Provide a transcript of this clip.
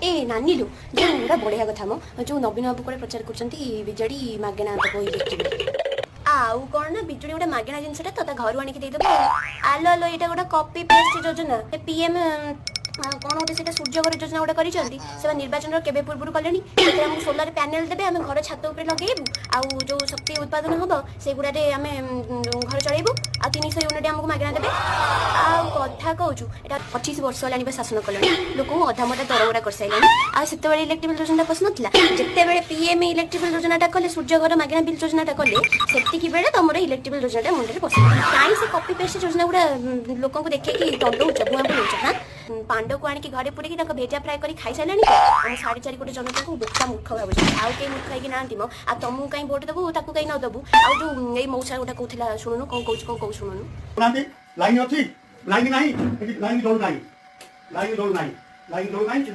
ए नानीलु जो बढ़िया कथा मो जो नवीन बाबू को प्रचार कर बिजेडी मागेना तो इलेक्ट्रिक आउ कौन ना बिजुड़ी गोटे मागेना जिनसा तो घर आणिक देदेव आलो आलो यहाँ गोटे कॉपी पेस्ट योजना पीएम कौन गोटे सूर्यघर योजना गोटे कर निर्वाचन केबे पूर्व कले आमको सोलार पैनल देवे आम घर छात उपर लगेबू आउ जो शक्ति उत्पादन हम से गुड़ा आम घर चलैबू आ 300 यूनिट आमको मागना देवे आ कथा कहूँ यहाँ 25 वर्ष है शासन कले लोक अधा मटा दरगुड़ा कर सारे आते इलेक्ट्रिक योजना पस नाला जिते पीएम इलेक्ट्रिक योजना कले सूर्यघर मागना बिल योजना कले से बेले तुम इलेक्ट्रिक योजना मुंडे पस कहीं से कॉपी पेस्ट योजना गुड़ा लोक देखिए दौड़ भुआ बुलाऊच हाँ पांड को आणिक घरे पुरेकी भेजा फ्राए कर खाई सारे 4.5 कोटी जनता को बोका मूर्ख भाव आउ कहीं मूर्ख है ना मो आ तुमको कहीं भोट देबू ताकू कहीं न देबू आ जो ये मौसा गोटा कहला शुणुनु कौन कौन शुणुनु लाइन अच्छी लाइन नहीं लाइन दौड़ नहीं लाइन दौड़ नहीं लाइन दौड़ नहीं